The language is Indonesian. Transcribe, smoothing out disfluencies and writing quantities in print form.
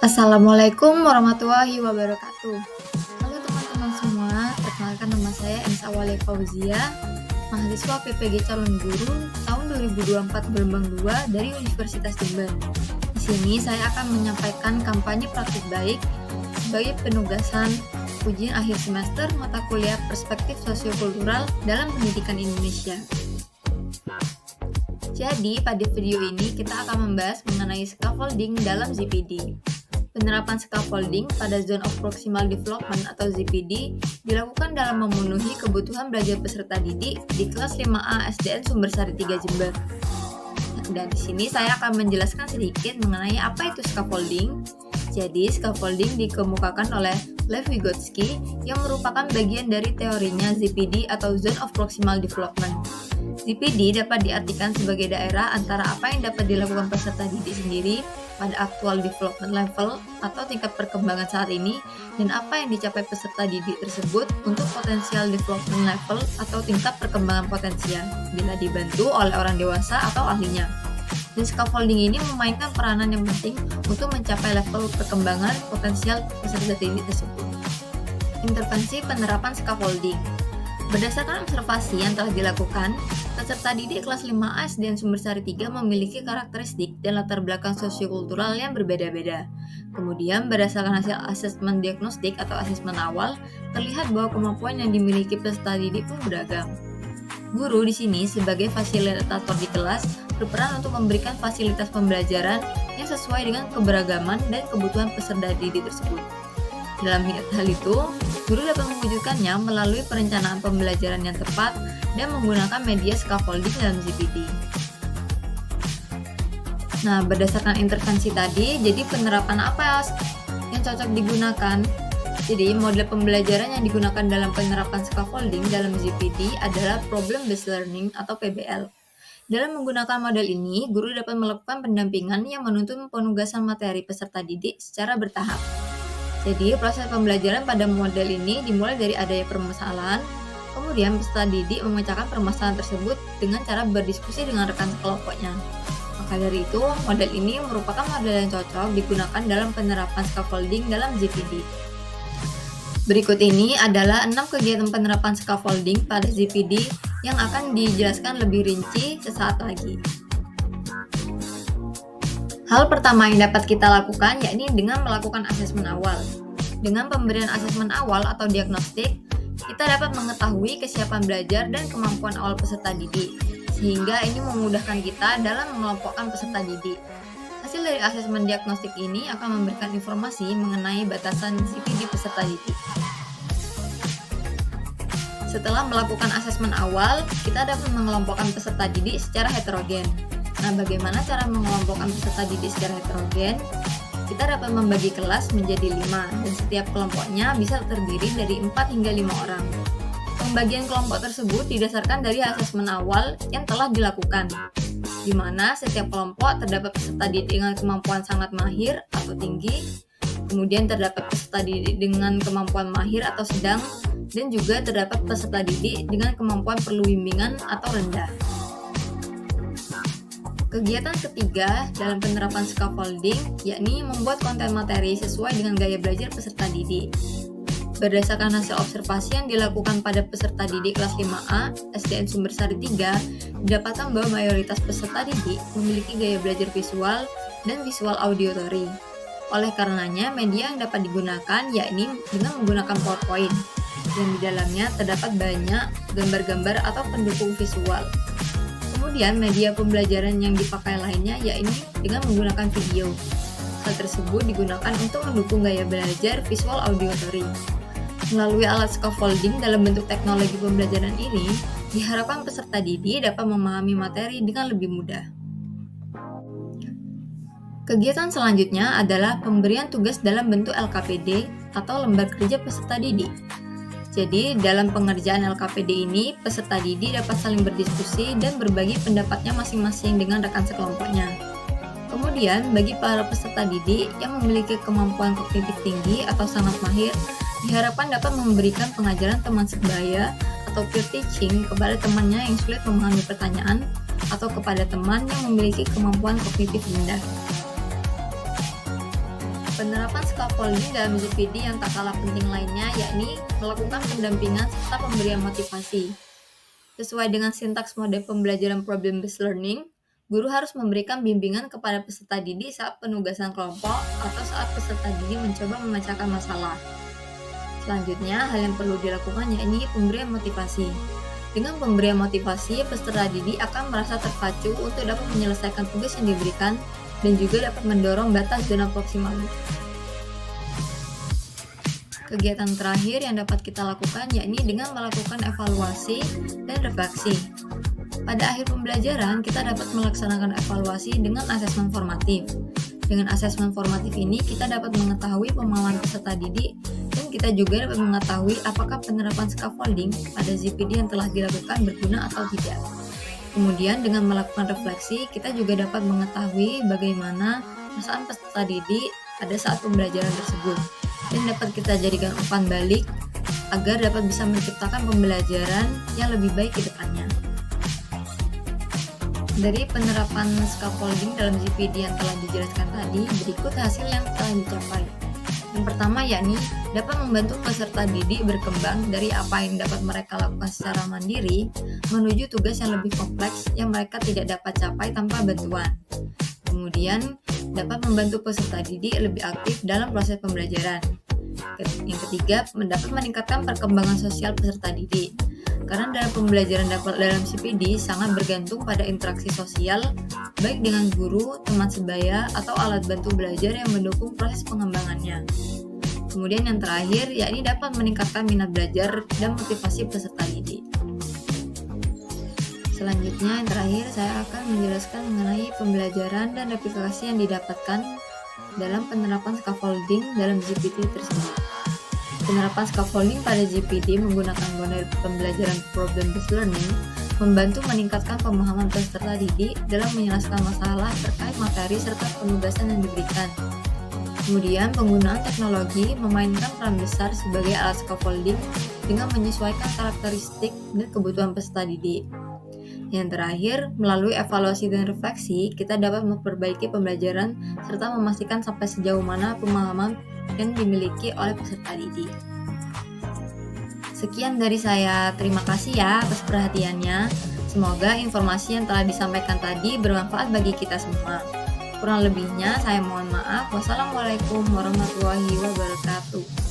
Assalamualaikum warahmatullahi wabarakatuh. Halo teman-teman semua, perkenalkan nama saya Ensa Wale Fauzia, mahasiswa PPG Calon Guru tahun 2024 gelombang 2 dari Universitas Jember. Di sini saya akan menyampaikan kampanye praktik baik sebagai penugasan ujian akhir semester mata kuliah Perspektif Sosiokultural dalam Pendidikan Indonesia. Jadi, pada video ini kita akan membahas mengenai scaffolding dalam ZPD. Penerapan scaffolding pada Zone of Proximal Development atau ZPD dilakukan dalam memenuhi kebutuhan belajar peserta didik di kelas 5A SDN Sumbersari 3 Jember. Dan di sini saya akan menjelaskan sedikit mengenai apa itu scaffolding. Jadi, scaffolding dikemukakan oleh Lev Vygotsky yang merupakan bagian dari teorinya ZPD atau Zone of Proximal Development. ZPD dapat diartikan sebagai daerah antara apa yang dapat dilakukan peserta didik sendiri pada actual development level atau tingkat perkembangan saat ini dan apa yang dicapai peserta didik tersebut untuk potensial development level atau tingkat perkembangan potensial bila dibantu oleh orang dewasa atau ahlinya. Dan scaffolding ini memainkan peranan yang penting untuk mencapai level perkembangan potensial peserta didik tersebut. Intervensi penerapan scaffolding. Berdasarkan observasi yang telah dilakukan, peserta didik kelas 5A SDN Sumbersari 3 memiliki karakteristik dan latar belakang sosiokultural yang berbeda-beda. Kemudian, berdasarkan hasil asesmen diagnostik atau asesmen awal, terlihat bahwa kemampuan yang dimiliki peserta didik pun beragam. Guru di sini sebagai fasilitator di kelas berperan untuk memberikan fasilitas pembelajaran yang sesuai dengan keberagaman dan kebutuhan peserta didik tersebut. Dalam hal itu, guru dapat mewujudkannya melalui perencanaan pembelajaran yang tepat dan menggunakan media scaffolding dalam ZPD. Nah, berdasarkan intervensi tadi, jadi penerapan apa yang cocok digunakan? Jadi, model pembelajaran yang digunakan dalam penerapan scaffolding dalam ZPD adalah Problem Based Learning atau PBL. Dalam menggunakan model ini, guru dapat melakukan pendampingan yang menuntun penugasan materi peserta didik secara bertahap. Jadi, proses pembelajaran pada model ini dimulai dari adanya permasalahan, kemudian peserta didik memecahkan permasalahan tersebut dengan cara berdiskusi dengan rekan kelompoknya. Maka dari itu, model ini merupakan model yang cocok digunakan dalam penerapan scaffolding dalam ZPD. Berikut ini adalah 6 kegiatan penerapan scaffolding pada ZPD yang akan dijelaskan lebih rinci sesaat lagi. Hal pertama yang dapat kita lakukan yakni dengan melakukan asesmen awal. Dengan pemberian asesmen awal atau diagnostik, kita dapat mengetahui kesiapan belajar dan kemampuan awal peserta didik, sehingga ini memudahkan kita dalam mengelompokkan peserta didik. Hasil dari asesmen diagnostik ini akan memberikan informasi mengenai batasan ZPD peserta didik. Setelah melakukan asesmen awal, kita dapat mengelompokkan peserta didik secara heterogen. Nah, bagaimana cara mengelompokkan peserta didik secara heterogen? Kita dapat membagi kelas menjadi 5 dan setiap kelompoknya bisa terdiri dari 4 hingga 5 orang. Pembagian kelompok tersebut didasarkan dari asesmen awal yang telah dilakukan, di mana setiap kelompok terdapat peserta didik dengan kemampuan sangat mahir atau tinggi, kemudian terdapat peserta didik dengan kemampuan mahir atau sedang, dan juga terdapat peserta didik dengan kemampuan perlu bimbingan atau rendah. Kegiatan ketiga dalam penerapan scaffolding yakni membuat konten materi sesuai dengan gaya belajar peserta didik. Berdasarkan hasil observasi yang dilakukan pada peserta didik kelas 5A SDN Sumbersari 3, didapatkan bahwa mayoritas peserta didik memiliki gaya belajar visual dan visual auditory. Oleh karenanya, media yang dapat digunakan yakni dengan menggunakan PowerPoint, yang di dalamnya terdapat banyak gambar-gambar atau pendukung visual. Kemudian media pembelajaran yang dipakai lainnya yakni dengan menggunakan video. Hal tersebut digunakan untuk mendukung gaya belajar visual auditory. Melalui alat scaffolding dalam bentuk teknologi pembelajaran ini, diharapkan peserta didik dapat memahami materi dengan lebih mudah. Kegiatan selanjutnya adalah pemberian tugas dalam bentuk LKPD atau lembar kerja peserta didik. Jadi, dalam pengerjaan LKPD ini, peserta didik dapat saling berdiskusi dan berbagi pendapatnya masing-masing dengan rekan sekelompoknya. Kemudian, bagi para peserta didik yang memiliki kemampuan kognitif tinggi atau sangat mahir, diharapkan dapat memberikan pengajaran teman sebaya atau peer teaching kepada temannya yang sulit memahami pertanyaan atau kepada teman yang memiliki kemampuan kognitif rendah. Penerapan scaffolding dalam GPD yang tak kalah penting lainnya yakni melakukan pendampingan serta pemberian motivasi. Sesuai dengan sintaks model pembelajaran problem-based learning, guru harus memberikan bimbingan kepada peserta didik saat penugasan kelompok atau saat peserta didik mencoba memecahkan masalah. Selanjutnya, hal yang perlu dilakukan yakni pemberian motivasi. Dengan pemberian motivasi, peserta didik akan merasa terpacu untuk dapat menyelesaikan tugas yang diberikan dan juga dapat mendorong batas zona proksimal. Kegiatan terakhir yang dapat kita lakukan yakni dengan melakukan evaluasi dan refleksi. Pada akhir pembelajaran, kita dapat melaksanakan evaluasi dengan asesmen formatif. Dengan asesmen formatif ini, kita dapat mengetahui pemahaman peserta didik dan kita juga dapat mengetahui apakah penerapan scaffolding pada ZPD yang telah dilakukan berguna atau tidak. Kemudian dengan melakukan refleksi, kita juga dapat mengetahui bagaimana perasaan peserta didik pada saat pembelajaran tersebut dan dapat kita jadikan umpan balik agar dapat bisa menciptakan pembelajaran yang lebih baik ke depannya. Dari penerapan scaffolding dalam GPD yang telah dijelaskan tadi, berikut hasil yang telah dicapai. Yang pertama yakni dapat membantu peserta didik berkembang dari apa yang dapat mereka lakukan secara mandiri menuju tugas yang lebih kompleks yang mereka tidak dapat capai tanpa bantuan. Kemudian dapat membantu peserta didik lebih aktif dalam proses pembelajaran. Yang ketiga, dapat meningkatkan perkembangan sosial peserta didik. Karena dalam pembelajaran dalam CPD sangat bergantung pada interaksi sosial, baik dengan guru, teman sebaya, atau alat bantu belajar yang mendukung proses pengembangannya. Kemudian yang terakhir, yakni dapat meningkatkan minat belajar dan motivasi peserta didik. Selanjutnya, yang terakhir, saya akan menjelaskan mengenai pembelajaran dan aplikasi yang didapatkan dalam penerapan scaffolding dalam GPT tersebut. Penerapan scaffolding pada GPD menggunakan model pembelajaran problem-based learning membantu meningkatkan pemahaman peserta didik dalam menyelesaikan masalah terkait materi serta penugasan yang diberikan. Kemudian, penggunaan teknologi memainkan peran besar sebagai alat scaffolding dengan menyesuaikan karakteristik dan kebutuhan peserta didik. Yang terakhir, melalui evaluasi dan refleksi, kita dapat memperbaiki pembelajaran serta memastikan sampai sejauh mana pemahaman yang dimiliki oleh peserta didik. Sekian dari saya, terima kasih ya atas perhatiannya. Semoga informasi yang telah disampaikan tadi bermanfaat bagi kita semua. Kurang lebihnya saya mohon maaf. Wassalamualaikum warahmatullahi wabarakatuh.